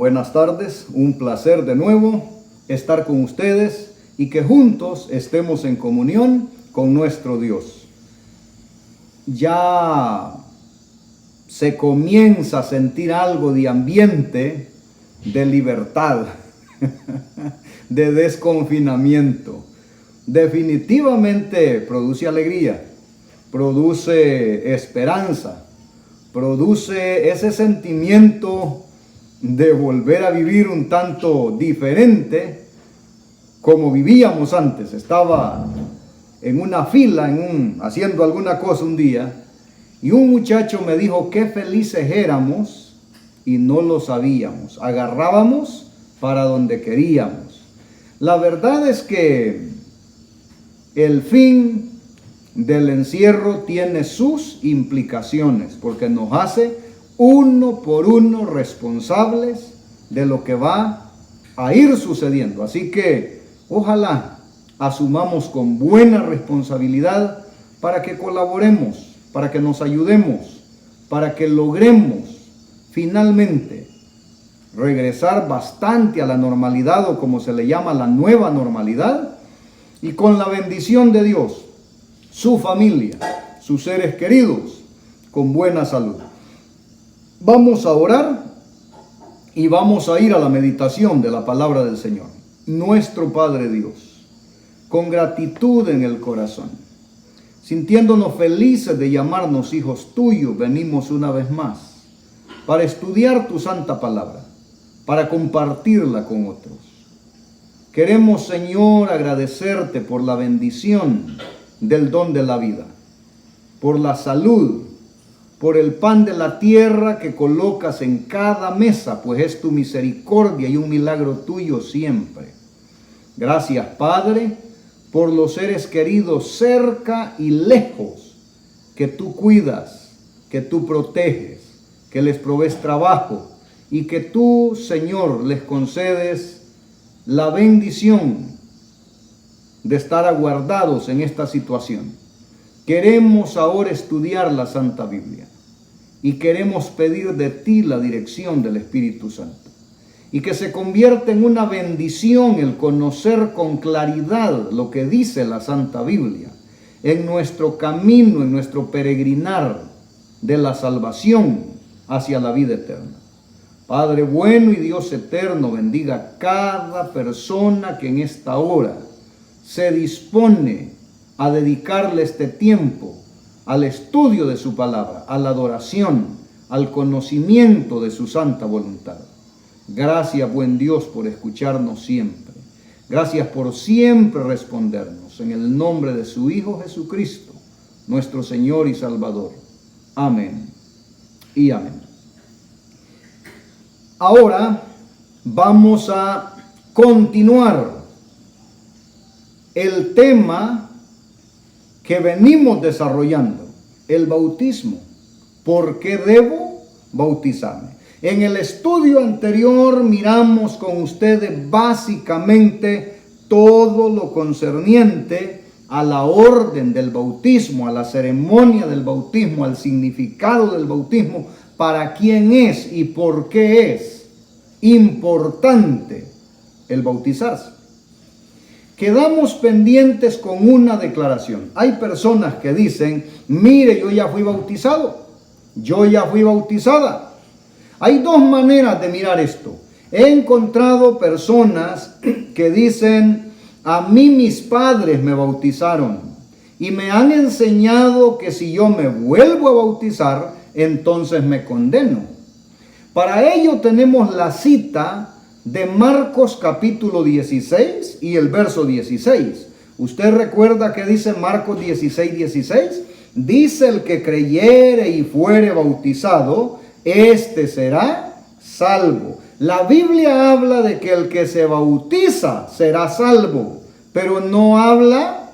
Buenas tardes, un placer de nuevo estar con ustedes y que juntos estemos en comunión con nuestro Dios. Ya se comienza a sentir algo de ambiente de libertad, de desconfinamiento. Definitivamente produce alegría, produce esperanza, produce ese sentimiento de volver a vivir un tanto diferente como vivíamos antes. Estaba en una fila, haciendo alguna cosa un día, y un muchacho me dijo qué felices éramos y no lo sabíamos. Agarrábamos para donde queríamos. La verdad es que el fin del encierro tiene sus implicaciones, porque nos hace uno por uno responsables de lo que va a ir sucediendo. Así que ojalá asumamos con buena responsabilidad para que colaboremos, para que nos ayudemos, para que logremos finalmente regresar bastante a la normalidad, o como se le llama, la nueva normalidad, y con la bendición de Dios, su familia, sus seres queridos, con buena salud. Vamos a orar y vamos a ir a la meditación de la palabra del Señor. Nuestro Padre Dios, con gratitud en el corazón, sintiéndonos felices de llamarnos hijos tuyos, venimos una vez más para estudiar tu santa palabra, para compartirla con otros. Queremos, Señor, agradecerte por la bendición del don de la vida, por la salud, por el pan de la tierra que colocas en cada mesa, pues es tu misericordia y un milagro tuyo siempre. Gracias, Padre, por los seres queridos cerca y lejos, que tú cuidas, que tú proteges, que les provees trabajo y que tú, Señor, les concedes la bendición de estar aguardados en esta situación. Queremos ahora estudiar la Santa Biblia y queremos pedir de ti la dirección del Espíritu Santo y que se convierta en una bendición el conocer con claridad lo que dice la Santa Biblia en nuestro camino, en nuestro peregrinar de la salvación hacia la vida eterna. Padre bueno y Dios eterno, bendiga a cada persona que en esta hora se dispone a dedicarle este tiempo al estudio de su palabra, a la adoración, al conocimiento de su santa voluntad. Gracias, buen Dios, por escucharnos siempre. Gracias por siempre respondernos. En el nombre de su Hijo Jesucristo, nuestro Señor y Salvador. Amén y amén. Ahora vamos a continuar el tema que venimos desarrollando, el bautismo. ¿Por qué debo bautizarme? En el estudio anterior miramos con ustedes básicamente todo lo concerniente a la orden del bautismo, a la ceremonia del bautismo, al significado del bautismo, para quién es y por qué es importante el bautizarse. Quedamos pendientes con una declaración. Hay personas que dicen, mire, yo ya fui bautizado, yo ya fui bautizada. Hay dos maneras de mirar esto. He encontrado personas que dicen, a mí mis padres me bautizaron y me han enseñado que si yo me vuelvo a bautizar, entonces me condeno. Para ello tenemos la cita de Marcos capítulo 16 y el verso 16. ¿Usted recuerda que dice Marcos 16, 16? Dice, el que creyere y fuere bautizado, este será salvo. La Biblia habla de que el que se bautiza será salvo, pero no habla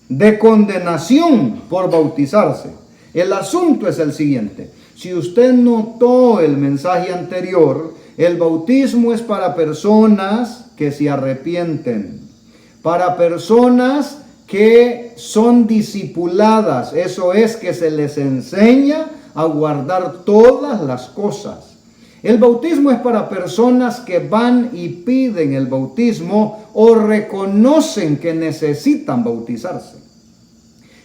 de condenación por bautizarse. El asunto es el siguiente. Si usted notó el mensaje anterior, el bautismo es para personas que se arrepienten, para personas que son discipuladas, eso es, que se les enseña a guardar todas las cosas. El bautismo es para personas que van y piden el bautismo o reconocen que necesitan bautizarse.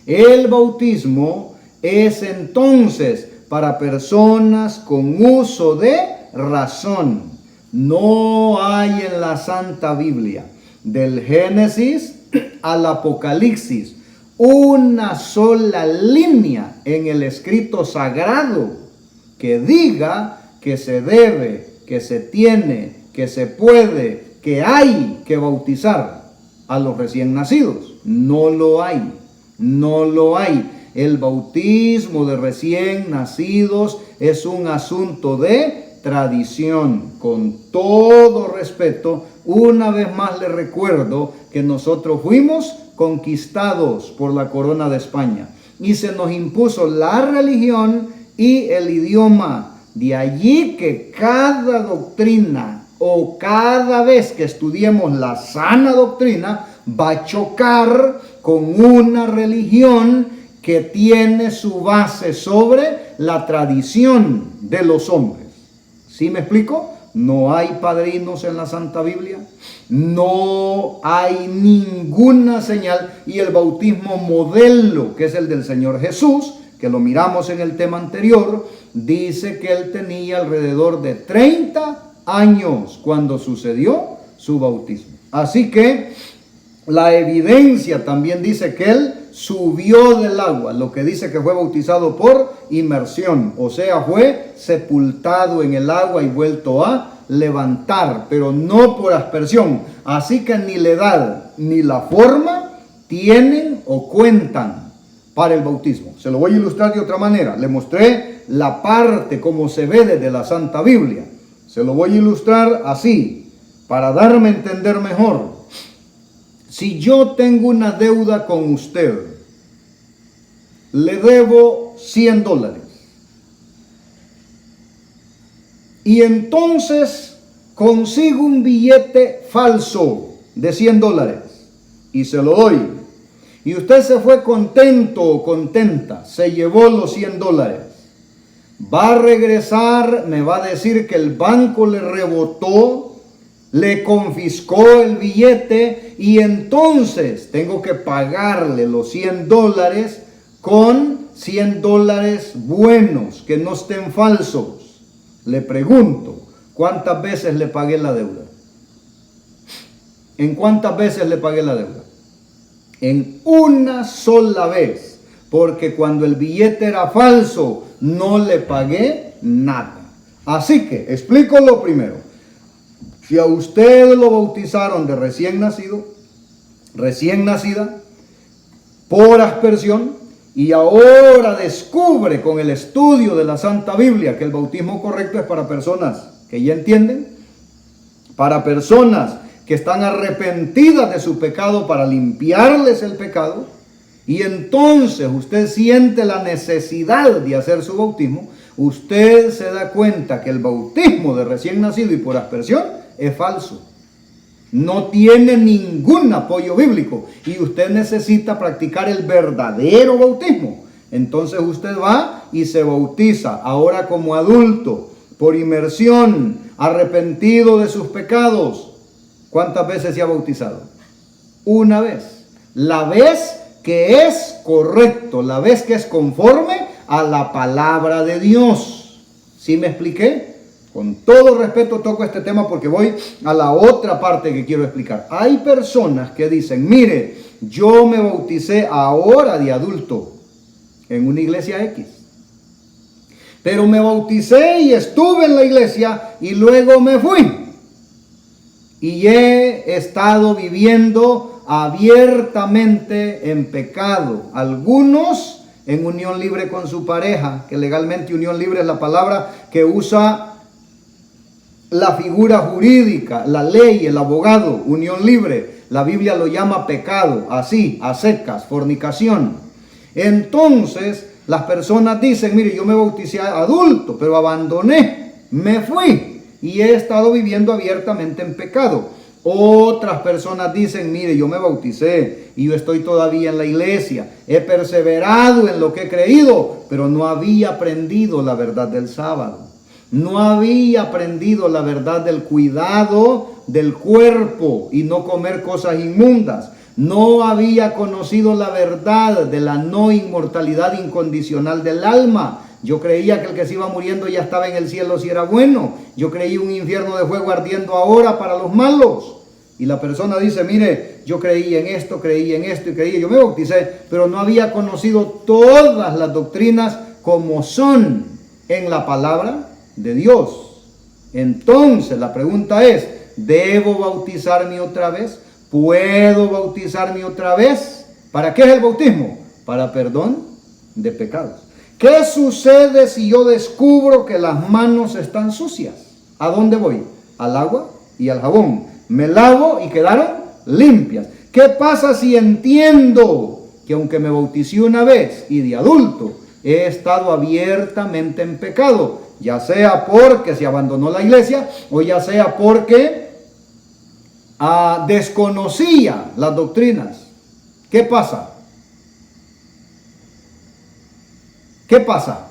El bautismo es entonces para personas con uso de razón. No hay en la Santa Biblia, del Génesis al Apocalipsis, una sola línea en el escrito sagrado que diga que se debe, que se tiene, que se puede, que hay que bautizar a los recién nacidos. No lo hay, no lo hay. El bautismo de recién nacidos es un asunto de tradición. Con todo respeto, una vez más les recuerdo que nosotros fuimos conquistados por la corona de España y se nos impuso la religión y el idioma. De allí que cada doctrina o cada vez que estudiemos la sana doctrina va a chocar con una religión que tiene su base sobre la tradición de los hombres. ¿Sí me explico? No hay padrinos en la Santa Biblia, no hay ninguna señal, y el bautismo modelo, que es el del Señor Jesús, que lo miramos en el tema anterior, dice que él tenía alrededor de 30 años cuando sucedió su bautismo. Así que la evidencia también dice que él subió del agua, lo que dice que fue bautizado por inmersión, o sea, fue sepultado en el agua y vuelto a levantar, pero no por aspersión. Así que ni la edad ni la forma tienen o cuentan para el bautismo. Se lo voy a ilustrar de otra manera. Le mostré la parte como se ve desde la Santa Biblia. Se lo voy a ilustrar así, para darme a entender mejor. Si yo tengo una deuda con usted, le debo $100. Y entonces consigo un billete falso de $100 y se lo doy. Y usted se fue contento o contenta, se llevó los $100. Va a regresar, me va a decir que el banco le rebotó, le confiscó el billete y entonces tengo que pagarle los $100 con $100 buenos, que no estén falsos. Le pregunto, ¿cuántas veces le pagué la deuda? ¿En cuántas veces le pagué la deuda? En una sola vez, porque cuando el billete era falso no le pagué nada. Así que explico lo primero. Si a usted lo bautizaron de recién nacido, recién nacida, por aspersión, y ahora descubre con el estudio de la Santa Biblia que el bautismo correcto es para personas que ya entienden, para personas que están arrepentidas de su pecado para limpiarles el pecado, y entonces usted siente la necesidad de hacer su bautismo, usted se da cuenta que el bautismo de recién nacido y por aspersión es falso. No tiene ningún apoyo bíblico y usted necesita practicar el verdadero bautismo. Entonces usted va y se bautiza ahora como adulto, por inmersión, arrepentido de sus pecados. ¿Cuántas veces se ha bautizado? Una vez. La vez que es correcto, la vez que es conforme a la palabra de Dios. ¿Sí me expliqué? Con todo respeto toco este tema porque voy a la otra parte que quiero explicar. Hay personas que dicen, mire, yo me bauticé ahora de adulto en una iglesia X. Pero me bauticé y estuve en la iglesia y luego me fui. Y he estado viviendo abiertamente en pecado. Algunos en unión libre con su pareja, que legalmente unión libre es la palabra que usa la figura jurídica, la ley, el abogado, unión libre. La Biblia lo llama pecado, así, a secas, fornicación. Entonces, las personas dicen, mire, yo me bauticé adulto, pero abandoné, me fui y he estado viviendo abiertamente en pecado. Otras personas dicen, mire, yo me bauticé y yo estoy todavía en la iglesia, he perseverado en lo que he creído, pero no había aprendido la verdad del sábado. No había aprendido la verdad del cuidado del cuerpo y no comer cosas inmundas. No había conocido la verdad de la no inmortalidad incondicional del alma. Yo creía que el que se iba muriendo ya estaba en el cielo si era bueno. Yo creía un infierno de fuego ardiendo ahora para los malos. Y la persona dice, mire, yo creí en esto y creí, yo me bauticé, pero no había conocido todas las doctrinas como son en la palabra de Dios. Entonces la pregunta es, ¿debo bautizarme otra vez? ¿Puedo bautizarme otra vez? ¿Para qué es el bautismo? Para perdón de pecados. ¿Qué sucede si yo descubro que las manos están sucias? ¿A dónde voy? Al agua y al jabón. Me lavo y quedaron limpias. ¿Qué pasa si entiendo que aunque me bauticé una vez y de adulto, he estado abiertamente en pecado? Ya sea porque se abandonó la iglesia o ya sea porque desconocía las doctrinas. ¿Qué pasa? ¿Qué pasa?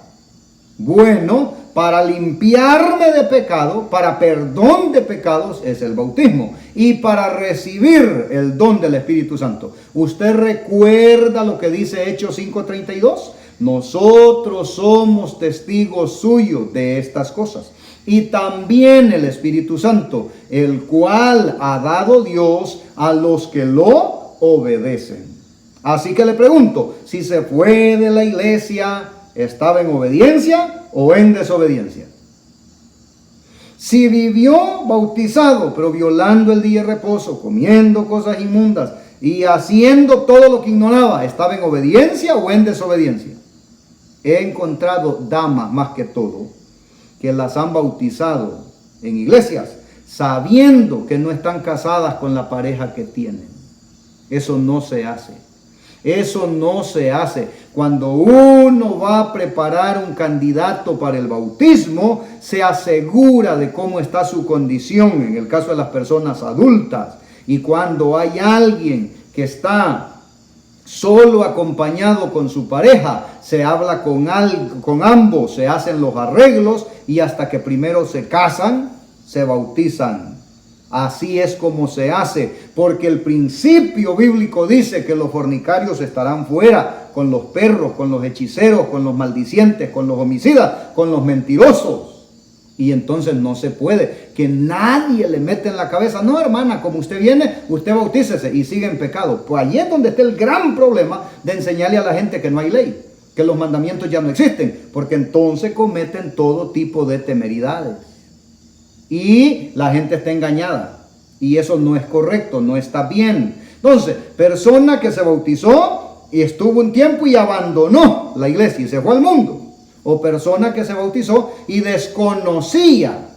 Bueno, para limpiarme de pecado, para perdón de pecados, es el bautismo. Y para recibir el don del Espíritu Santo. ¿Usted recuerda lo que dice Hechos 5:32? Nosotros somos testigos suyos de estas cosas. Y también el Espíritu Santo, el cual ha dado Dios a los que lo obedecen. Así que le pregunto, si se fue de la iglesia, ¿estaba en obediencia o en desobediencia? Si vivió bautizado, pero violando el día de reposo, comiendo cosas inmundas y haciendo todo lo que ignoraba, ¿estaba en obediencia o en desobediencia? He encontrado damas más que todo que las han bautizado en iglesias sabiendo que no están casadas con la pareja que tienen. Eso no se hace. Eso no se hace. Cuando uno va a preparar un candidato para el bautismo, se asegura de cómo está su condición, en el caso de las personas adultas. Y cuando hay alguien que está solo acompañado con su pareja, se habla con ambos, se hacen los arreglos y hasta que primero se casan, se bautizan. Así es como se hace, porque el principio bíblico dice que los fornicarios estarán fuera, con los perros, con los hechiceros, con los maldicientes, con los homicidas, con los mentirosos. Y entonces no se puede, que nadie le mete en la cabeza, no hermana, como usted viene, usted bautícese y sigue en pecado. Pues allí es donde está el gran problema de enseñarle a la gente que no hay ley, que los mandamientos ya no existen, porque entonces cometen todo tipo de temeridades. Y la gente está engañada. Y eso no es correcto, no está bien. Entonces, persona que se bautizó y estuvo un tiempo y abandonó la iglesia y se fue al mundo. O persona que se bautizó y desconocía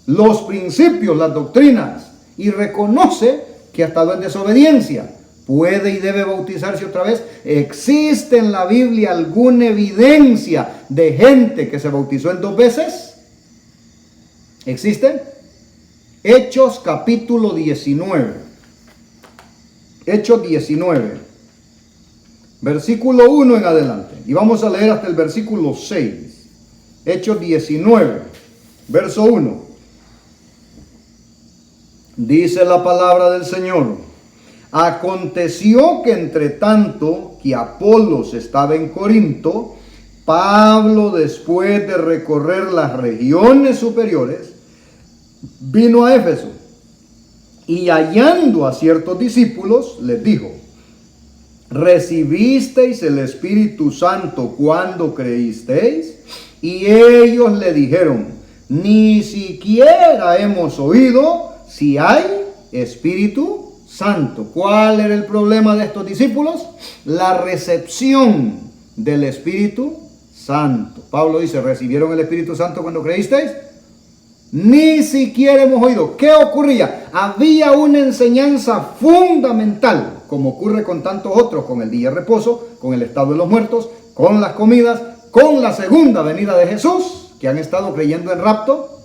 los principios, las doctrinas, y reconoce que ha estado en desobediencia. ¿Puede y debe bautizarse otra vez? ¿Existe en la Biblia alguna evidencia de gente que se bautizó en 2 veces? ¿Existe? Hechos capítulo 19. Hechos 19. Versículo 1 en adelante. Y vamos a leer hasta el versículo 6. Hechos 19. Verso 1. Dice la palabra del Señor. Aconteció que entre tanto que Apolos estaba en Corinto, Pablo, después de recorrer las regiones superiores, vino a Éfeso y hallando a ciertos discípulos les dijo: ¿recibisteis el Espíritu Santo cuando creísteis? Y ellos le dijeron: ni siquiera hemos oído si hay Espíritu Santo. ¿Cuál era el problema de estos discípulos? La recepción del Espíritu Santo. Pablo dice: ¿recibieron el Espíritu Santo cuando creísteis? Ni siquiera hemos oído. ¿Qué ocurría? Había una enseñanza fundamental, como ocurre con tantos otros, con el día de reposo, con el estado de los muertos, con las comidas, con la segunda venida de Jesús, que han estado creyendo en rapto,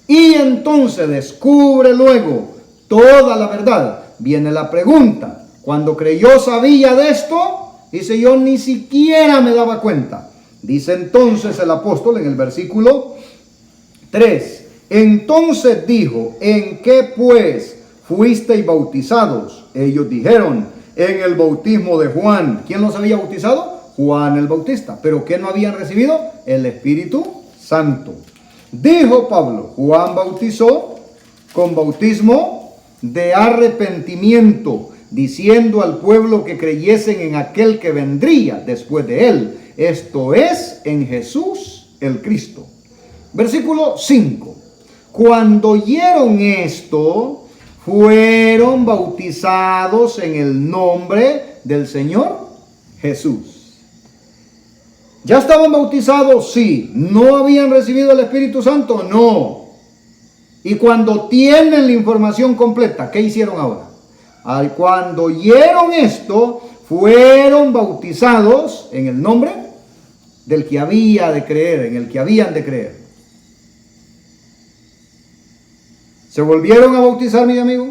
y entonces descubre luego toda la verdad. Viene la pregunta: cuando creyó, ¿sabía de esto? Dice: yo ni siquiera me daba cuenta. Dice entonces el apóstol en el versículo 3. Entonces dijo, ¿en qué pues fuisteis bautizados? Ellos dijeron, en el bautismo de Juan. ¿Quién los había bautizado? Juan el Bautista. ¿Pero qué no habían recibido? El Espíritu Santo. Dijo Pablo, Juan bautizó con bautismo de arrepentimiento, diciendo al pueblo que creyesen en aquel que vendría después de él, esto es, en Jesús el Cristo. Versículo 5. Cuando oyeron esto, fueron bautizados en el nombre del Señor Jesús. ¿Ya estaban bautizados? Sí. ¿No habían recibido el Espíritu Santo? No. Y cuando tienen la información completa, ¿qué hicieron ahora? Cuando oyeron esto, fueron bautizados en el nombre del que había de creer, en el que habían de creer. ¿Se volvieron a bautizar, mi amigo?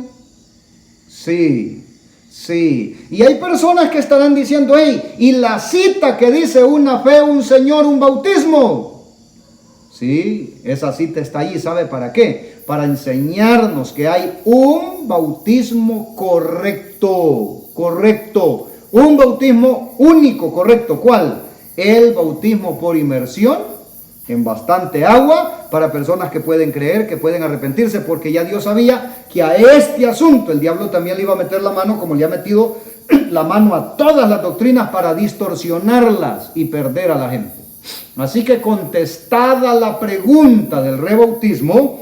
Sí. Sí, y hay personas que estarán diciendo, hey, y la cita que dice una fe, un Señor, un bautismo. Sí, esa cita está allí, ¿sabe para qué? Para enseñarnos que hay un bautismo correcto, un bautismo único, correcto. ¿Cuál? El bautismo por inmersión en bastante agua para personas que pueden creer, que pueden arrepentirse, porque ya Dios sabía que a este asunto el diablo también le iba a meter la mano, como le ha metido la mano a todas las doctrinas para distorsionarlas y perder a la gente. Así que contestada la pregunta del rebautismo,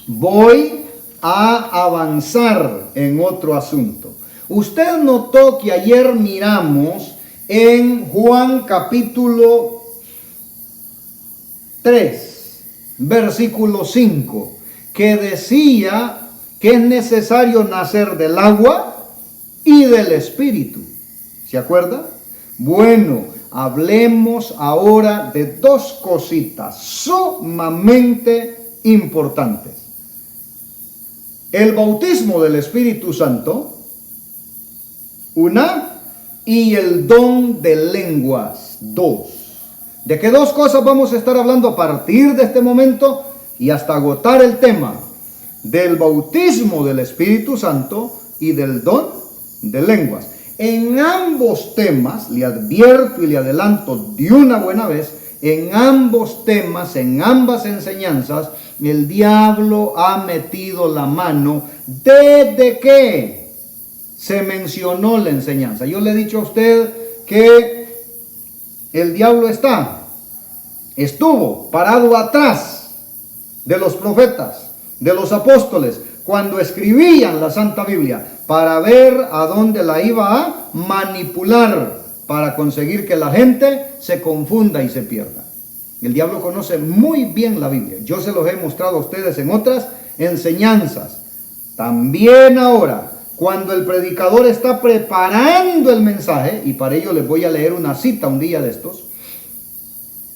voy a avanzar en otro asunto. Usted notó que ayer miramos en Juan capítulo 3, versículo 5, que decía que es necesario nacer del agua y del Espíritu. ¿Se acuerda? Bueno, hablemos ahora de dos cositas sumamente importantes. El bautismo del Espíritu Santo, una, y el don de lenguas, dos. ¿De qué dos cosas vamos a estar hablando a partir de este momento y hasta agotar el tema? Del bautismo del Espíritu Santo y del don de lenguas. En ambos temas, le advierto y le adelanto de una buena vez, en ambos temas, en ambas enseñanzas, el diablo ha metido la mano desde que se mencionó la enseñanza. Yo le he dicho a usted que el diablo estuvo parado atrás de los profetas, de los apóstoles, cuando escribían la Santa Biblia, para ver a dónde la iba a manipular, para conseguir que la gente se confunda y se pierda. El diablo conoce muy bien la Biblia. Yo se los he mostrado a ustedes en otras enseñanzas. También ahora, cuando el predicador está preparando el mensaje, y para ello les voy a leer una cita un día de estos,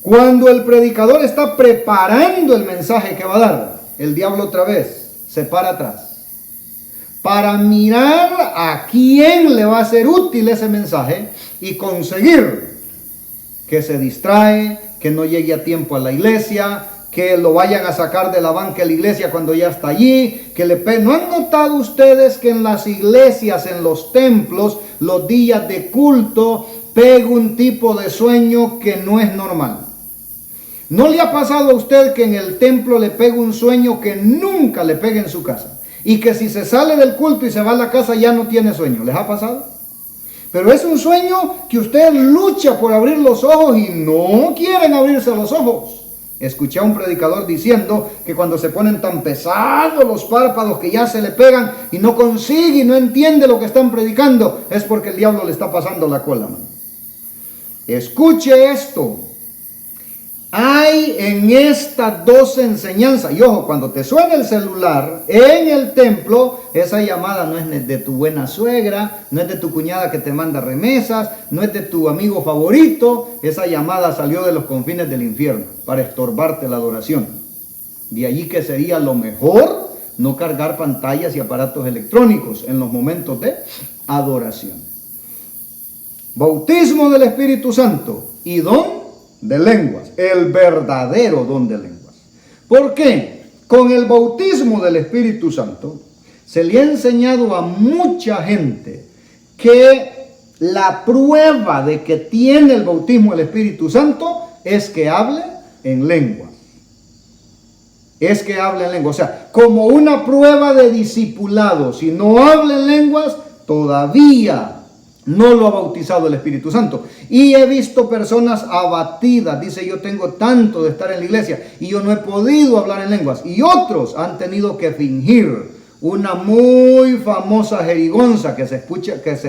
cuando el predicador está preparando el mensaje que va a dar, el diablo otra vez se para atrás, para mirar a quién le va a ser útil ese mensaje y conseguir que se distrae, que no llegue a tiempo a la iglesia, que lo vayan a sacar de la banca de la iglesia cuando ya está allí, ¿No han notado ustedes que en las iglesias, en los templos, los días de culto, pega un tipo de sueño que no es normal? ¿No le ha pasado a usted que en el templo le pega un sueño que nunca le pega en su casa? Y que si se sale del culto y se va a la casa ya no tiene sueño. ¿Les ha pasado? Pero es un sueño que usted lucha por abrir los ojos y no quieren abrirse los ojos. Escuché a un predicador diciendo que cuando se ponen tan pesados los párpados que ya se le pegan y no consigue y no entiende lo que están predicando, es porque el diablo le está pasando la cola, man. Escuche esto. Hay en estas dos enseñanzas, y ojo, cuando te suena el celular en el templo, esa llamada no es de tu buena suegra, no es de tu cuñada que te manda remesas, no es de tu amigo favorito, esa llamada salió de los confines del infierno para estorbarte la adoración. De allí que sería lo mejor no cargar pantallas y aparatos electrónicos en los momentos de adoración. Bautismo del Espíritu Santo y don de lenguas, el verdadero don de lenguas. ¿Por qué? Con el bautismo del Espíritu Santo se le ha enseñado a mucha gente que la prueba de que tiene el bautismo del Espíritu Santo es que hable en lengua. Es que hable en lengua. O sea, como una prueba de discipulado. Si no habla en lenguas, todavía no lo ha bautizado el Espíritu Santo. Y he visto personas abatidas. Dice, yo tengo tanto de estar en la iglesia y yo no he podido hablar en lenguas. Y otros han tenido que fingir una muy famosa jerigonza que se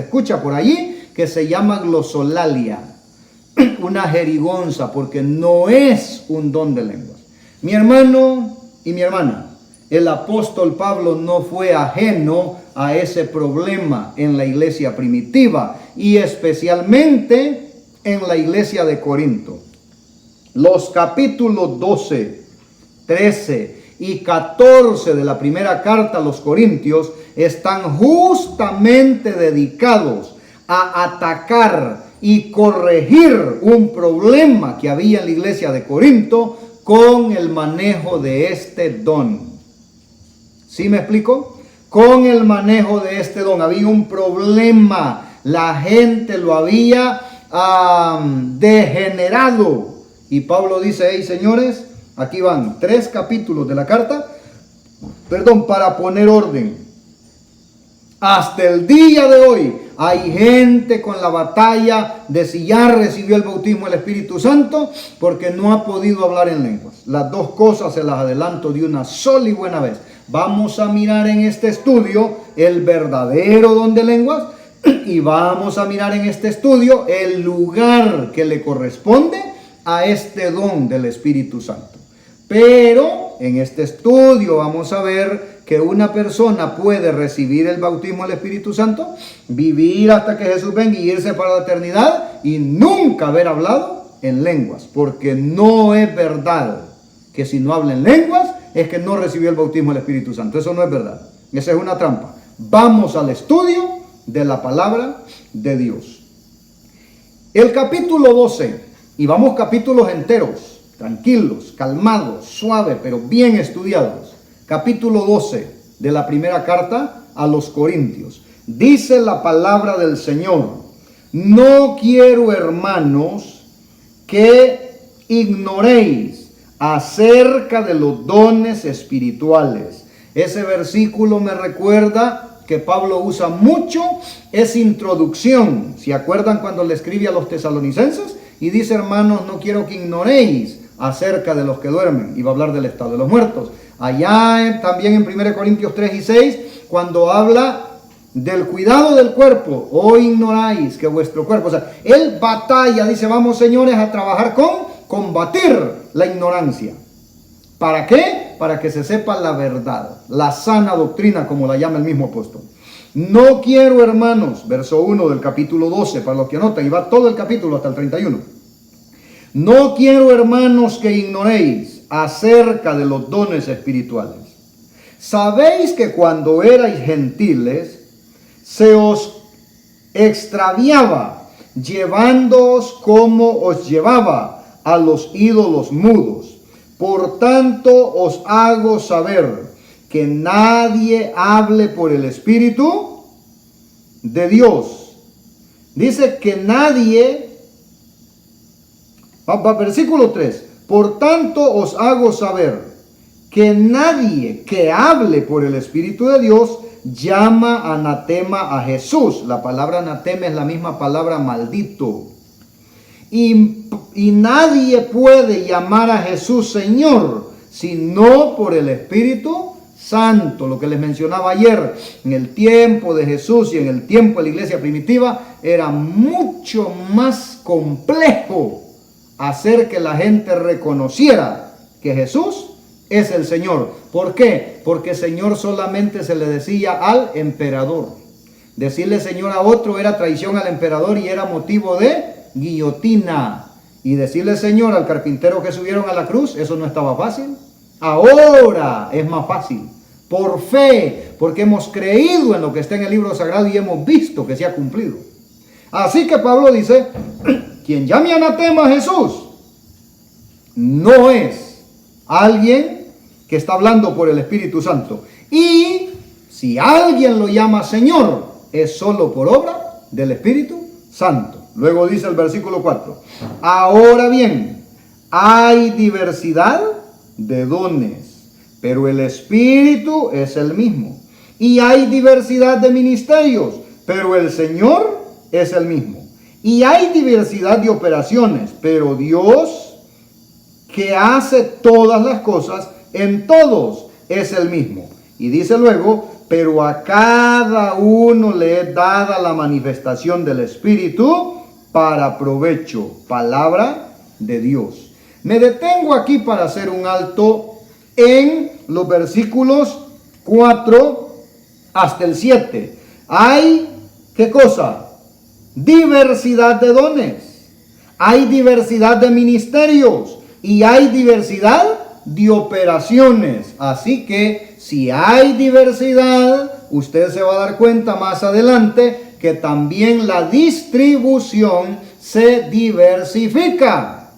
escucha por allí, que se llama glosolalia. Una jerigonza, porque no es un don de lenguas. Mi hermano y mi hermana, el apóstol Pablo no fue ajeno a ese problema en la iglesia primitiva y especialmente en la iglesia de Corinto. Los capítulos 12, 13 y 14 de la primera carta a los Corintios están justamente dedicados a atacar y corregir un problema que había en la iglesia de Corinto con el manejo de este don. ¿Sí me explico? Con el manejo de este don había un problema. La gente lo había degenerado. Y Pablo dice, hey señores, aquí van 3 capítulos de la carta, para poner orden. Hasta el día de hoy hay gente con la batalla de si ya recibió el bautismo del Espíritu Santo porque no ha podido hablar en lenguas. Las dos cosas se las adelanto de una sola y buena vez. Vamos a mirar en este estudio el verdadero don de lenguas y vamos a mirar en este estudio el lugar que le corresponde a este don del Espíritu Santo. Pero en este estudio vamos a ver que una persona puede recibir el bautismo del Espíritu Santo, vivir hasta que Jesús venga y irse para la eternidad y nunca haber hablado en lenguas, porque no es verdad que si no habla en lenguas es que no recibió el bautismo del Espíritu Santo. Eso no es verdad. Esa es una trampa. Vamos al estudio de la palabra de Dios. El capítulo 12, y vamos capítulos enteros, tranquilos, calmados, suaves, pero bien estudiados. Capítulo 12 de la primera carta a los Corintios. Dice la palabra del Señor: no quiero, hermanos, que ignoréis acerca de los dones espirituales. Ese versículo me recuerda que Pablo usa mucho, es introducción. ¿Se acuerdan cuando le escribe a los tesalonicenses? Y dice, hermanos, no quiero que ignoréis acerca de los que duermen. Y va a hablar del estado de los muertos. Allá también en 1 Corintios 3 y 6, cuando habla del cuidado del cuerpo, o ignoráis que vuestro cuerpo, o sea, él batalla, dice, vamos señores a trabajar con combatir la ignorancia. ¿Para qué? Para que se sepa la verdad, la sana doctrina, como la llama el mismo apóstol. No quiero, hermanos, verso 1 del capítulo 12, para los que anotan, y va todo el capítulo hasta el 31. No quiero, hermanos, que ignoréis acerca de los dones espirituales. Sabéis que cuando erais gentiles, se os extraviaba, llevándoos como os llevaba a los ídolos mudos. Por tanto, os hago saber que nadie hable por el Espíritu de Dios. Dice que nadie, versículo 3, por tanto os hago saber que nadie que hable por el Espíritu de Dios llama anatema a Jesús. La palabra anatema es la misma palabra maldito. Y nadie puede llamar a Jesús Señor, sino por el Espíritu Santo. Lo que les mencionaba ayer, en el tiempo de Jesús y en el tiempo de la iglesia primitiva, era mucho más complejo hacer que la gente reconociera que Jesús es el Señor. ¿Por qué? Porque Señor solamente se le decía al emperador. Decirle Señor a otro era traición al emperador y era motivo de guillotina. Y decirle Señor al carpintero que subieron a la cruz, eso no estaba fácil. Ahora es más fácil. Por fe, porque hemos creído en lo que está en el libro sagrado y hemos visto que se ha cumplido. Así que Pablo dice, quien llame anatema a Jesús no es alguien que está hablando por el Espíritu Santo. Y si alguien lo llama Señor, es solo por obra del Espíritu Santo. Luego dice el versículo 4. Ahora bien, hay diversidad de dones, pero el Espíritu es el mismo. Y hay diversidad de ministerios, pero el Señor es el mismo. Y hay diversidad de operaciones, pero Dios, que hace todas las cosas en todos, es el mismo. Y dice luego, pero a cada uno le es dada la manifestación del Espíritu para provecho. Palabra de Dios. Me detengo aquí para hacer un alto en los versículos 4 hasta el 7. Hay, ¿qué cosa? Diversidad de dones. Hay diversidad de ministerios. Y hay diversidad de operaciones. Así que si hay diversidad, usted se va a dar cuenta más adelante que también la distribución se diversifica.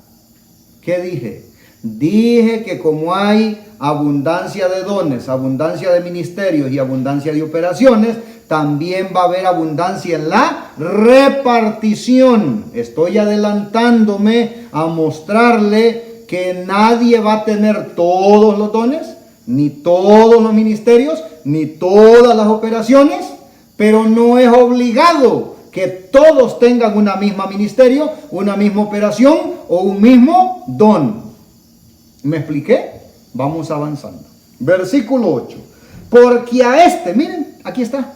¿Qué dije? Dije que como hay abundancia de dones, abundancia de ministerios y abundancia de operaciones, también va a haber abundancia en la repartición. Estoy adelantándome a mostrarle que nadie va a tener todos los dones, ni todos los ministerios, ni todas las operaciones, pero no es obligado que todos tengan una misma ministerio, una misma operación o un mismo don. ¿Me expliqué? Vamos avanzando. Versículo 8. Porque a este, miren, aquí está.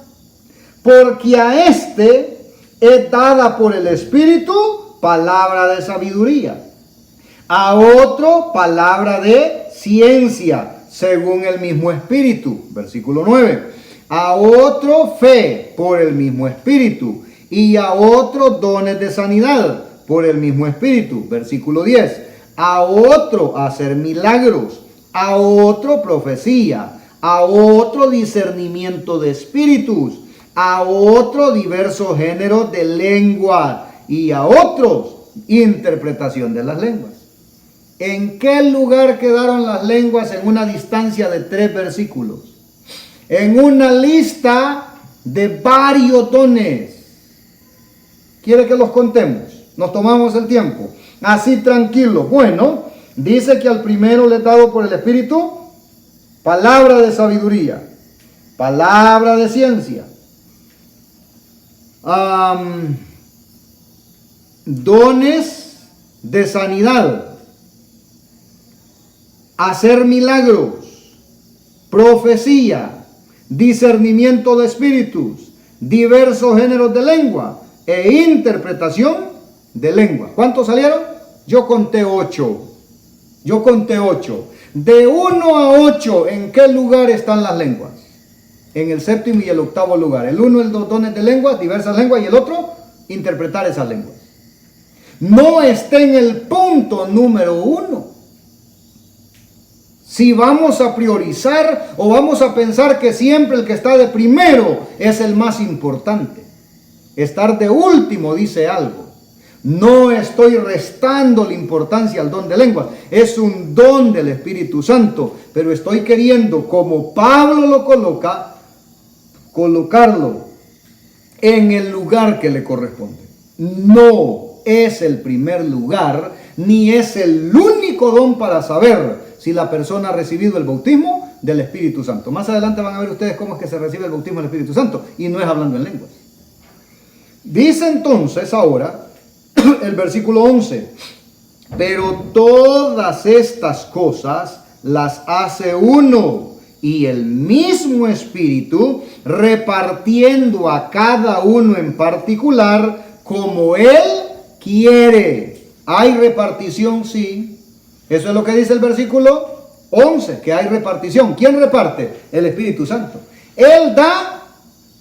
Porque a este es dada por el Espíritu palabra de sabiduría. A otro palabra de ciencia, según el mismo Espíritu. Versículo 9. A otro fe por el mismo Espíritu. Y a otro dones de sanidad por el mismo Espíritu. Versículo 10. A otro hacer milagros. A otro profecía. A otro discernimiento de espíritus. A otro diversos géneros de lengua. Y a otros interpretación de las lenguas. ¿En qué lugar quedaron las lenguas en una distancia de 3 versículos? En una lista de varios dones. ¿Quiere que los contemos? Nos tomamos el tiempo. Así tranquilo. Bueno, dice que al primero le he dado por el Espíritu palabra de sabiduría, palabra de ciencia, dones de sanidad, hacer milagros, profecía, discernimiento de espíritus, diversos géneros de lengua e interpretación de lengua. ¿Cuántos salieron? Yo conté 8. De 1 a 8, ¿en qué lugar están las lenguas? En el 7º y el 8º lugar. El 1, el 2, dones de lenguas, diversas lenguas, y el otro, interpretar esas lenguas. No está en el punto número 1. Si vamos a priorizar o vamos a pensar que siempre el que está de primero es el más importante. Estar de último dice algo. No estoy restando la importancia al don de lenguas. Es un don del Espíritu Santo. Pero estoy queriendo, como Pablo lo coloca, colocarlo en el lugar que le corresponde. No es el primer lugar, ni es el único don para saber si la persona ha recibido el bautismo del Espíritu Santo. Más adelante van a ver ustedes cómo es que se recibe el bautismo del Espíritu Santo. Y no es hablando en lenguas. Dice entonces ahora el versículo 11. Pero todas estas cosas las hace uno y el mismo Espíritu, repartiendo a cada uno en particular como Él quiere. ¿Hay repartición? Sí. Eso es lo que dice el versículo 11, que hay repartición. ¿Quién reparte? El Espíritu Santo. Él da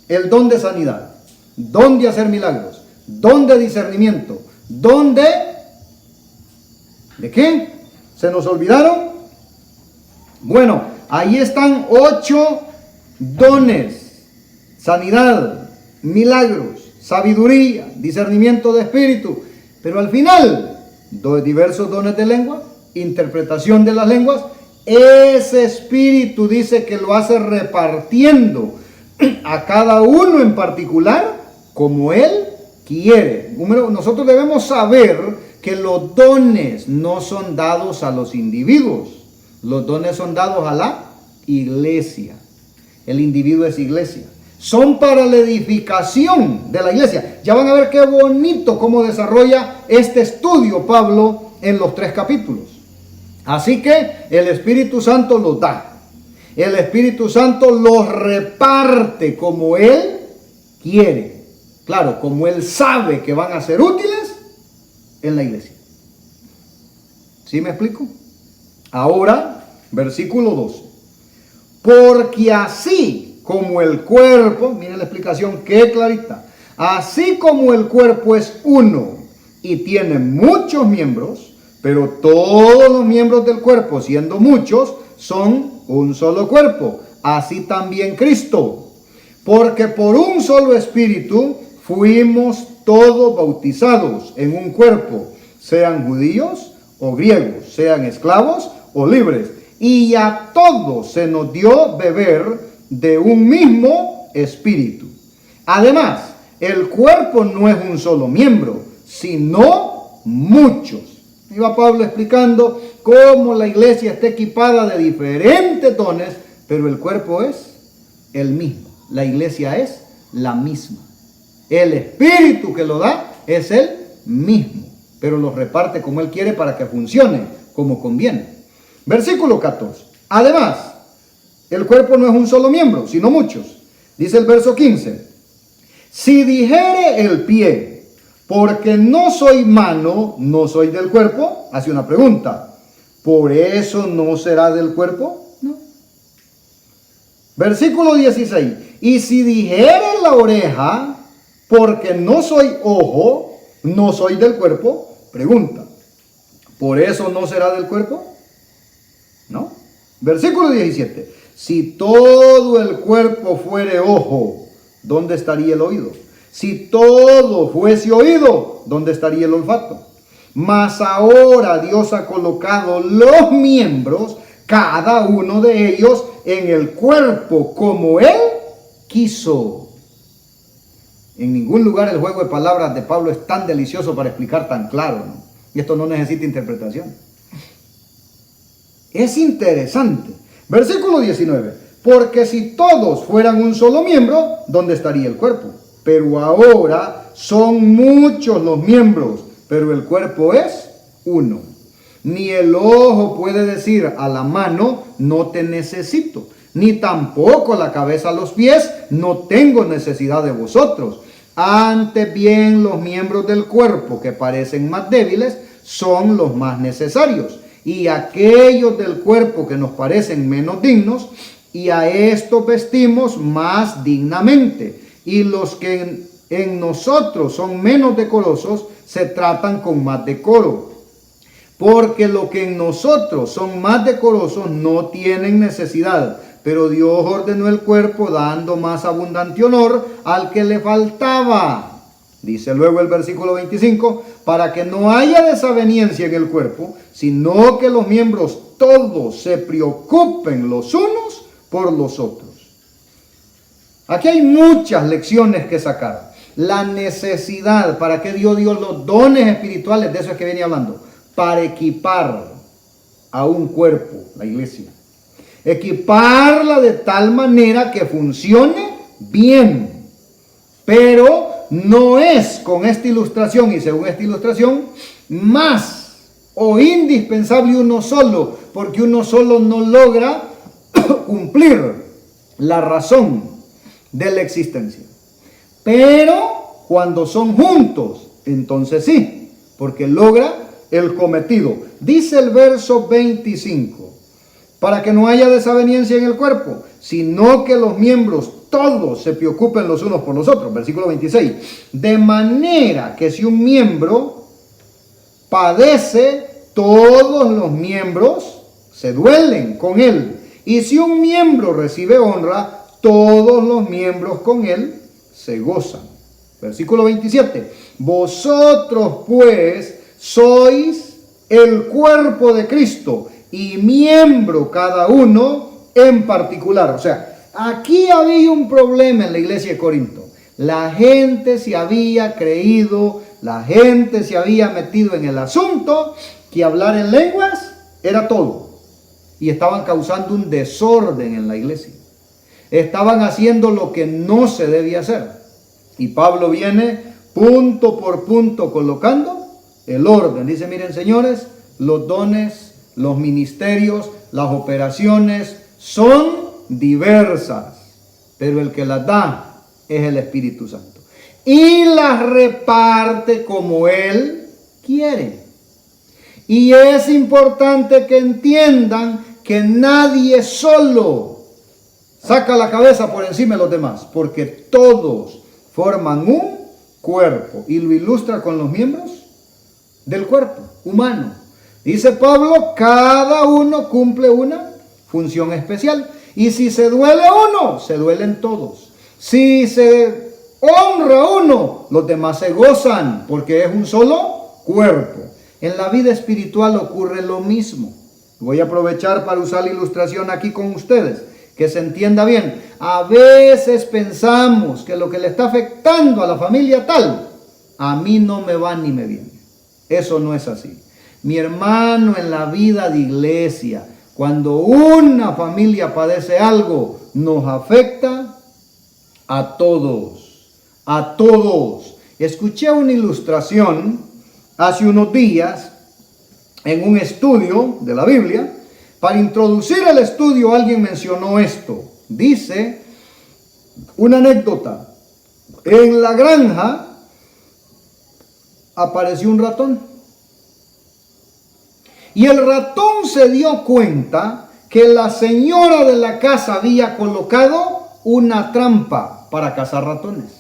el don de sanidad, don de hacer milagros, don de discernimiento, don de qué? ¿Se nos olvidaron? Bueno, ahí están 8 dones: sanidad, milagros, sabiduría, discernimiento de espíritu. Pero al final, diversos dones de lengua, interpretación de las lenguas ese Espíritu dice que lo hace repartiendo a cada uno en particular como Él quiere. Nosotros debemos saber que los dones no son dados a los individuos. Los dones son dados a la iglesia. El individuo es iglesia. Son para la edificación de la iglesia. Ya van a ver qué bonito cómo desarrolla este estudio Pablo en los 3 capítulos. Así que el Espíritu Santo los da. El Espíritu Santo los reparte como Él quiere. Claro, como Él sabe que van a ser útiles en la iglesia. ¿Sí me explico? Ahora, versículo 12. Porque así como el cuerpo, miren la explicación, qué clarita. Así como el cuerpo es uno y tiene muchos miembros, pero todos los miembros del cuerpo, siendo muchos, son un solo cuerpo. Así también Cristo. Porque por un solo espíritu fuimos todos bautizados en un cuerpo, sean judíos o griegos, sean esclavos o libres. Y a todos se nos dio beber de un mismo espíritu. Además, el cuerpo no es un solo miembro, sino muchos. Iba Pablo explicando cómo la iglesia está equipada de diferentes dones, pero el cuerpo es el mismo. La iglesia es la misma. El espíritu que lo da es el mismo, pero lo reparte como Él quiere para que funcione como conviene. Versículo 14. Además, el cuerpo no es un solo miembro, sino muchos. Dice el verso 15. Si dijere el pie, porque no soy mano, no soy del cuerpo, hace una pregunta. ¿Por eso no será del cuerpo? No. Versículo 16. Y si dijere la oreja, porque no soy ojo, no soy del cuerpo, pregunta. ¿Por eso no será del cuerpo? ¿No? Versículo 17. Si todo el cuerpo fuere ojo, ¿dónde estaría el oído? Si todo fuese oído, ¿dónde estaría el olfato? Mas ahora Dios ha colocado los miembros, cada uno de ellos, en el cuerpo como Él quiso. En ningún lugar el juego de palabras de Pablo es tan delicioso para explicar tan claro, ¿no? Y esto no necesita interpretación. Es interesante. Versículo 19. Porque si todos fueran un solo miembro, ¿dónde estaría el cuerpo? Pero ahora son muchos los miembros, pero el cuerpo es uno. Ni el ojo puede decir a la mano, no te necesito. Ni tampoco la cabeza a los pies, no tengo necesidad de vosotros. Antes bien, los miembros del cuerpo que parecen más débiles son los más necesarios. Y aquellos del cuerpo que nos parecen menos dignos, y a estos vestimos más dignamente. Y los que en nosotros son menos decorosos, se tratan con más decoro. Porque los que en nosotros son más decorosos no tienen necesidad, pero Dios ordenó el cuerpo dando más abundante honor al que le faltaba. Dice luego el versículo 25, para que no haya desaveniencia en el cuerpo, sino que los miembros todos se preocupen los unos por los otros. Aquí hay muchas lecciones que sacar. La necesidad, ¿para qué Dios dio los dones espirituales? De eso es que venía hablando. Para equipar a un cuerpo, la iglesia. Equiparla de tal manera que funcione bien. Pero no es con esta ilustración y según esta ilustración más o indispensable uno solo, porque uno solo no logra cumplir la razón de la existencia. Pero cuando son juntos, entonces sí, porque logra el cometido. Dice el verso 25, para que no haya desaveniencia en el cuerpo, sino que los miembros todos se preocupen los unos por los otros. Versículo 26. De manera que si un miembro padece, todos los miembros se duelen con él. Y si un miembro recibe honra, todos los miembros con él se gozan. Versículo 27. Vosotros pues sois el cuerpo de Cristo y miembro cada uno en particular. O sea, aquí había un problema en la iglesia de Corinto. La gente se había creído, la gente se había metido en el asunto que hablar en lenguas era todo. Y estaban causando un desorden en la iglesia. Estaban haciendo lo que no se debía hacer. Y Pablo viene punto por punto colocando el orden. Dice, miren señores, los dones, los ministerios, las operaciones son diversas, pero el que las da es el Espíritu Santo. Y las reparte como Él quiere. Y es importante que entiendan que nadie solo saca la cabeza por encima de los demás, porque todos forman un cuerpo. Y lo ilustra con los miembros del cuerpo humano. Dice Pablo, cada uno cumple una función especial. Y si se duele uno, se duelen todos. Si se honra uno, los demás se gozan, porque es un solo cuerpo. En la vida espiritual ocurre lo mismo. Voy a aprovechar para usar la ilustración aquí con ustedes, que se entienda bien. A veces pensamos que lo que le está afectando a la familia tal, a mí no me va ni me viene. Eso no es así. Mi hermano, en la vida de iglesia, cuando una familia padece algo, nos afecta a todos. A todos. Escuché una ilustración hace unos días en un estudio de la Biblia. Para introducir el estudio alguien mencionó esto. Dice una anécdota. En la granja apareció un ratón. Y el ratón se dio cuenta que la señora de la casa había colocado una trampa para cazar ratones.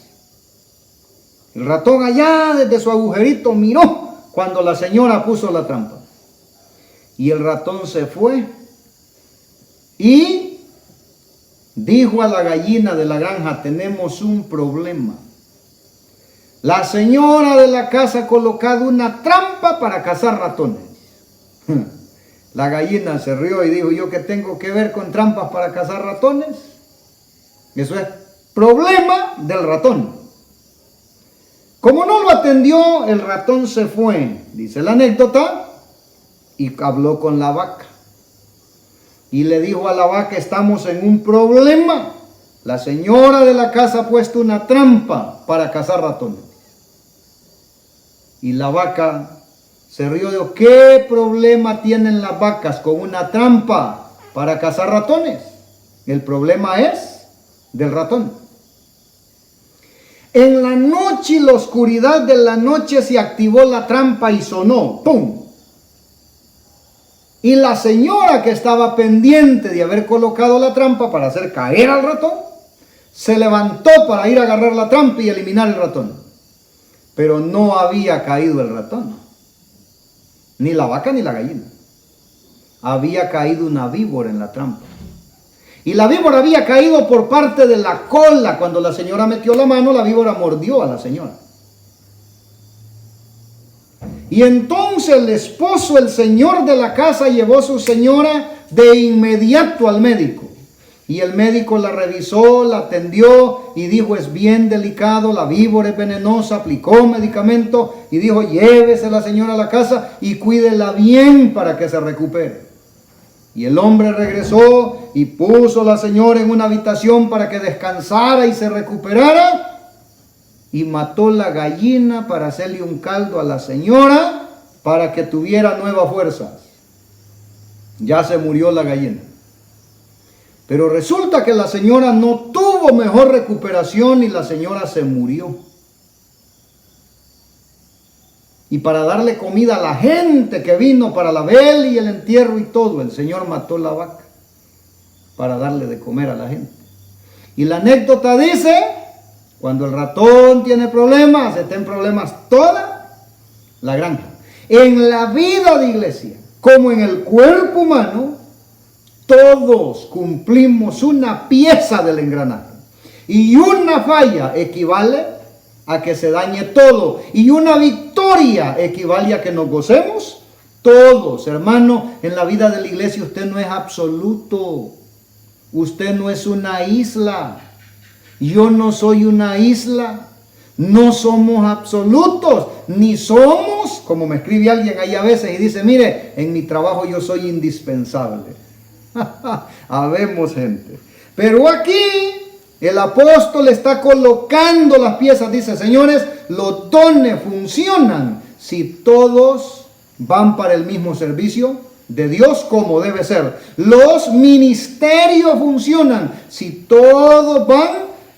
El ratón allá desde su agujerito miró cuando la señora puso la trampa. Y el ratón se fue y dijo a la gallina de la granja, tenemos un problema. La señora de la casa ha colocado una trampa para cazar ratones. La gallina se rió y dijo, ¿yo qué tengo que ver con trampas para cazar ratones? Eso es problema del ratón. Como no lo atendió, el ratón se fue, dice la anécdota, y habló con la vaca. Y le dijo a la vaca, estamos en un problema. La señora de la casa ha puesto una trampa para cazar ratones. Y la vaca se rió y dijo, ¿qué problema tienen las vacas con una trampa para cazar ratones? El problema es del ratón. En la noche y la oscuridad de la noche se activó la trampa y sonó, ¡pum! Y la señora que estaba pendiente de haber colocado la trampa para hacer caer al ratón, se levantó para ir a agarrar la trampa y eliminar el ratón. Pero no había caído el ratón, ni la vaca ni la gallina. Había caído una víbora en la trampa. Y la víbora había caído por parte de la cola. Cuando la señora metió la mano, la víbora mordió a la señora. Y entonces el esposo, el señor de la casa, llevó a su señora de inmediato al médico. Y el médico la revisó, la atendió y dijo, es bien delicado, la víbora es venenosa, aplicó medicamento y dijo, llévese a la señora a la casa y cuídela bien para que se recupere. Y el hombre regresó y puso a la señora en una habitación para que descansara y se recuperara. Y mató la gallina para hacerle un caldo a la señora para que tuviera nuevas fuerzas. Ya se murió la gallina. Pero resulta que la señora no tuvo mejor recuperación y la señora se murió. Y para darle comida a la gente que vino para la vela y el entierro y todo, el Señor mató la vaca para darle de comer a la gente. Y la anécdota dice, cuando el ratón tiene problemas, está en problemas toda la granja. En la vida de iglesia, como en el cuerpo humano, todos cumplimos una pieza del engranaje. Y una falla equivale a que se dañe todo. Y una victoria equivale a que nos gocemos Todos, hermano, en la vida de la iglesia usted no es absoluto. Usted no es una isla. Yo no soy una isla. No somos absolutos, ni somos, como me escribe alguien ahí a veces y dice, mire, en mi trabajo yo soy indispensable. Habemos gente. Pero aquí el apóstol está colocando las piezas, dice, señores, los dones funcionan si todos van para el mismo servicio de Dios como debe ser. Los ministerios funcionan si todos van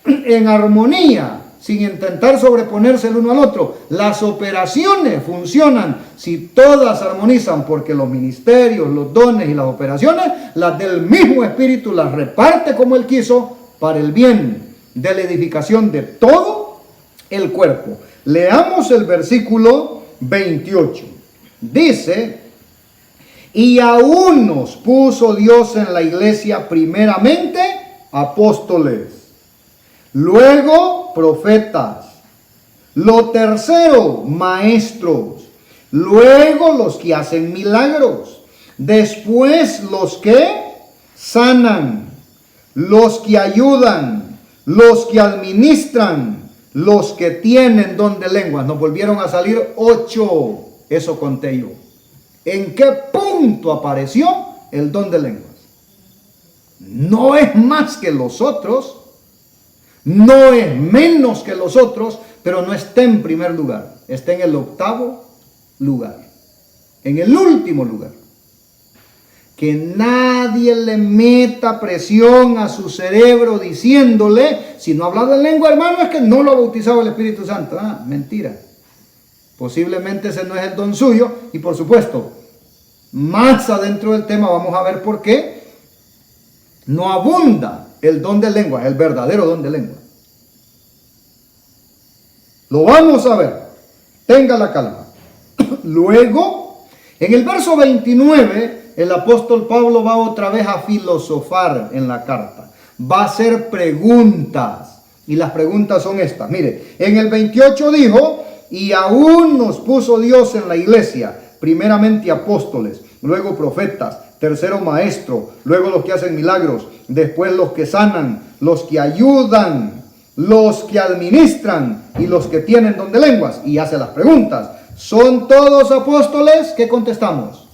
en armonía, sin intentar sobreponerse el uno al otro. Las operaciones funcionan si todas armonizan, porque los ministerios, los dones y las operaciones, las del mismo Espíritu las reparte como Él quiso para el bien de la edificación de todo el cuerpo. Leamos el versículo 28. Dice, y a unos puso Dios en la iglesia primeramente apóstoles, luego profetas, lo tercero maestros, luego los que hacen milagros, después los que sanan, los que ayudan, los que administran, los que tienen don de lenguas. Nos volvieron a salir 8, eso conté yo. ¿En qué punto apareció el don de lenguas? No es más que los otros, no es menos que los otros, pero no está en primer lugar, está en el 8º lugar, en el último lugar. Que nadie le meta presión a su cerebro diciéndole, si no habla de lengua, hermano, es que no lo ha bautizado el Espíritu Santo. Ah, mentira. Posiblemente ese no es el don suyo, y por supuesto, más adentro del tema vamos a ver por qué no abunda el don de lengua, el verdadero don de lengua. Lo vamos a ver. Tenga la calma. Luego, en el verso 29, el apóstol Pablo va otra vez a filosofar en la carta. Va a hacer preguntas. Y las preguntas son estas. Mire, en el 28 dijo, y aún nos puso Dios en la iglesia, primeramente apóstoles, luego profetas, tercero maestro, luego los que hacen milagros, después los que sanan, los que ayudan, los que administran y los que tienen don de lenguas. Y hace las preguntas. ¿Son todos apóstoles? ¿Qué contestamos?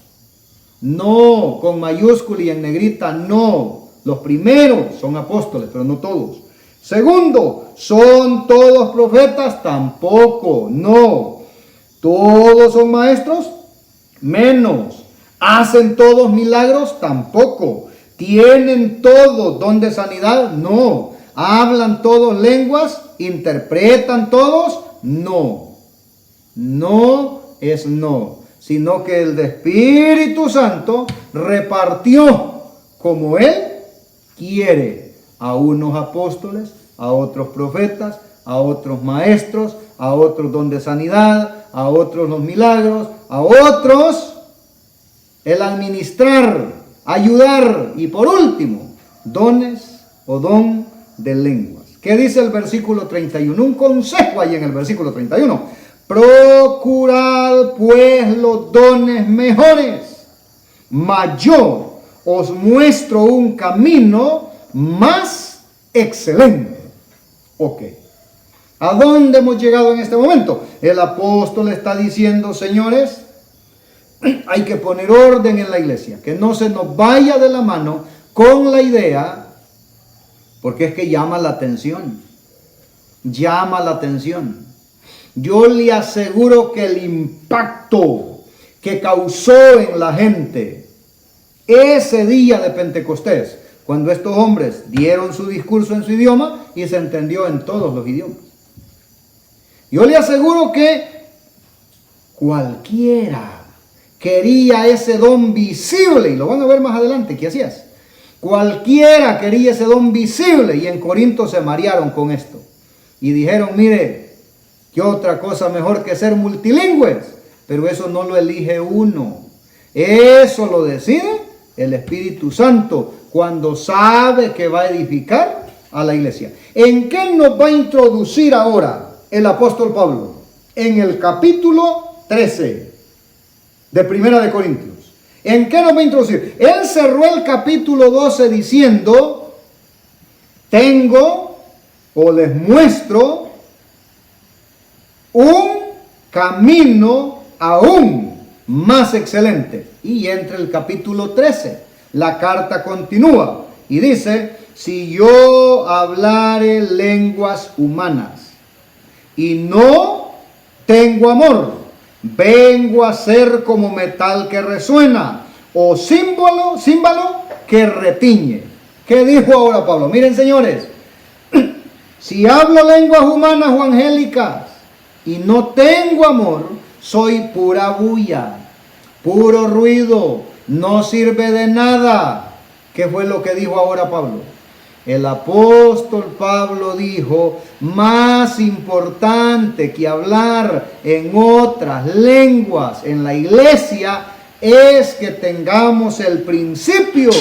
No, con mayúscula y en negrita, no. Los primeros son apóstoles, pero no todos. Segundo, ¿son todos profetas? Tampoco, no. ¿Todos son maestros? Menos. ¿Hacen todos milagros? Tampoco. ¿Tienen todos don de sanidad? No. ¿Hablan todos lenguas? ¿Interpretan todos? No. No es no, sino que el Espíritu Santo repartió como Él quiere a unos apóstoles, a otros profetas, a otros maestros, a otros don de sanidad, a otros los milagros, a otros el administrar, ayudar y por último, dones o don de lenguas. ¿Qué dice el versículo 31? Un consejo ahí en el versículo 31. Procurad pues los dones mejores, mas yo os muestro un camino más excelente. Ok. ¿A dónde hemos llegado en este momento? El apóstol está diciendo, señores, hay que poner orden en la iglesia, que no se nos vaya de la mano con la idea, porque es que llama la atención. Llama la atención. Yo le aseguro que el impacto que causó en la gente ese día de Pentecostés, cuando estos hombres dieron su discurso en su idioma y se entendió en todos los idiomas. Yo le aseguro que cualquiera quería ese don visible, y lo van a ver más adelante, ¿qué hacías? Cualquiera quería ese don visible, y en Corinto se marearon con esto. Y dijeron, mire, ¿qué otra cosa mejor que ser multilingües? Pero eso no lo elige uno. Eso lo decide el Espíritu Santo cuando sabe que va a edificar a la iglesia. ¿En qué nos va a introducir ahora el apóstol Pablo? En el capítulo 13. de Primera de Corintios. ¿En qué nos va a introducir? Él cerró el capítulo 12 diciendo, tengo o les muestro un camino aún más excelente. Y entra el capítulo 13. La carta continúa y dice, si yo hablare lenguas humanas y no tengo amor, vengo a ser como metal que resuena o címbalo que retiñe. ¿Qué dijo ahora Pablo? Miren, señores, si hablo lenguas humanas o angélicas y no tengo amor, soy pura bulla, puro ruido, no sirve de nada. ¿Qué fue lo que dijo ahora Pablo? El apóstol Pablo dijo, más importante que hablar en otras lenguas en la iglesia es que tengamos el principio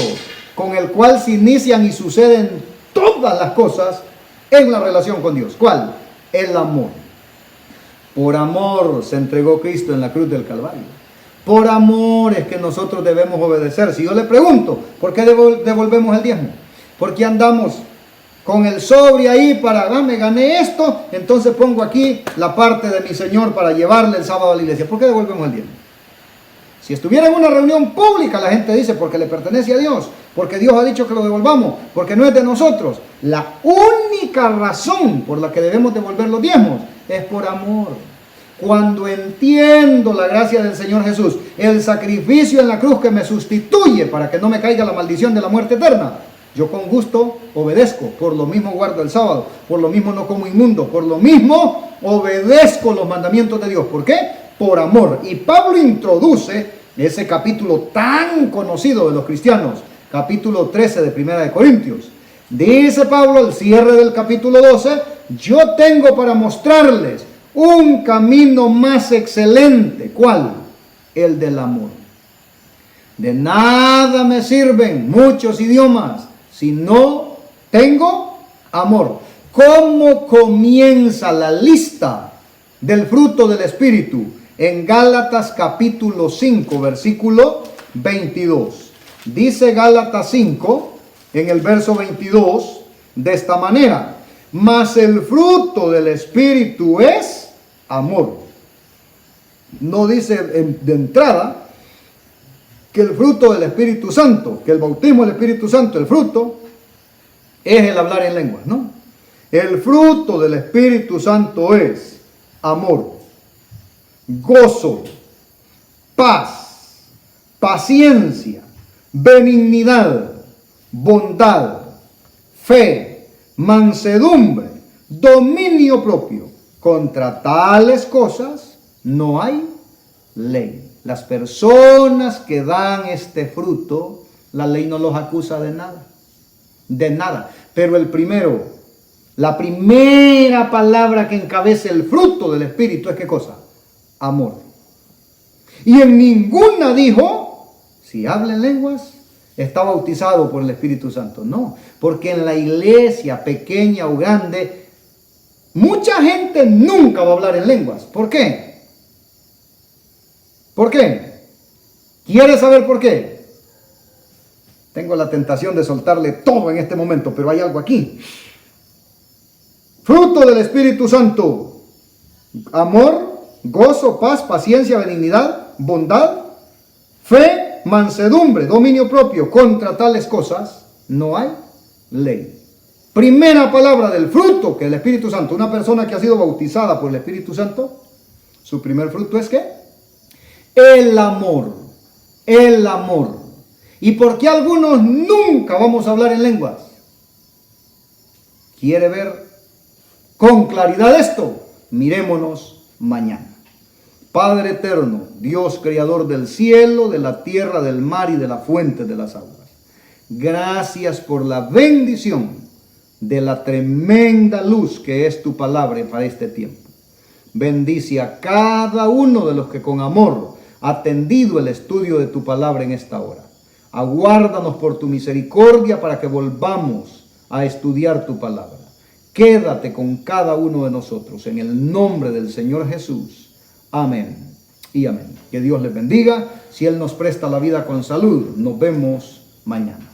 con el cual se inician y suceden todas las cosas en la relación con Dios. ¿Cuál? El amor. Por amor se entregó Cristo en la cruz del Calvario. Por amor es que nosotros debemos obedecer. Si yo le pregunto, ¿por qué devolvemos el diezmo? Porque andamos con el sobre ahí para, me gané esto, entonces pongo aquí la parte de mi Señor para llevarle el sábado a la iglesia. ¿Por qué devolvemos el diezmo? Si estuviera en una reunión pública, la gente dice, porque le pertenece a Dios, porque Dios ha dicho que lo devolvamos, porque no es de nosotros. La única razón por la que debemos devolver los diezmos es por amor. Cuando entiendo la gracia del Señor Jesús, el sacrificio en la cruz que me sustituye para que no me caiga la maldición de la muerte eterna, yo con gusto obedezco, por lo mismo guardo el sábado, por lo mismo no como inmundo, por lo mismo obedezco los mandamientos de Dios. ¿Por qué? Por amor. Y Pablo introduce ese capítulo tan conocido de los cristianos, capítulo 13 de Primera de Corintios. Dice Pablo al cierre del capítulo 12, yo tengo para mostrarles un camino más excelente. ¿Cuál? El del amor. De nada me sirven muchos idiomas si no tengo amor. ¿Cómo comienza la lista del fruto del Espíritu? En Gálatas capítulo 5, versículo 22. Dice Gálatas 5, en el verso 22, de esta manera: mas el fruto del Espíritu es amor. No dice de entrada que el fruto del Espíritu Santo, que el bautismo del Espíritu Santo, el fruto, es el hablar en lenguas, ¿no? El fruto del Espíritu Santo es amor, gozo, paz, paciencia, benignidad, bondad, fe, mansedumbre, dominio propio. Contra tales cosas no hay ley. Las personas que dan este fruto, la ley no los acusa de nada. De nada. Pero la primera palabra que encabeza el fruto del Espíritu es ¿qué cosa? Amor. Y en ninguna dijo, si habla en lenguas, está bautizado por el Espíritu Santo. No, porque en la iglesia, pequeña o grande, mucha gente nunca va a hablar en lenguas. ¿Por qué? ¿Por qué? ¿Quieres saber por qué? Tengo la tentación de soltarle todo en este momento, pero hay algo aquí. Fruto del Espíritu Santo: amor, gozo, paz, paciencia, benignidad, bondad, fe, mansedumbre, dominio propio. Contra tales cosas no hay ley. Primera palabra del fruto que el Espíritu Santo, una persona que ha sido bautizada por el Espíritu Santo, su primer fruto es ¿qué? El amor. El amor. ¿Y por qué algunos nunca vamos a hablar en lenguas? ¿Quiere ver con claridad esto? Mirémonos mañana. Padre eterno, Dios creador del cielo, de la tierra, del mar y de la fuente de las aguas, gracias por la bendición de la tremenda luz que es tu palabra para este tiempo. Bendice a cada uno de los que con amor ha atendido el estudio de tu palabra en esta hora. Aguárdanos por tu misericordia para que volvamos a estudiar tu palabra. Quédate con cada uno de nosotros en el nombre del Señor Jesús. Amén y amén. Que Dios les bendiga. Si Él nos presta la vida con salud, nos vemos mañana.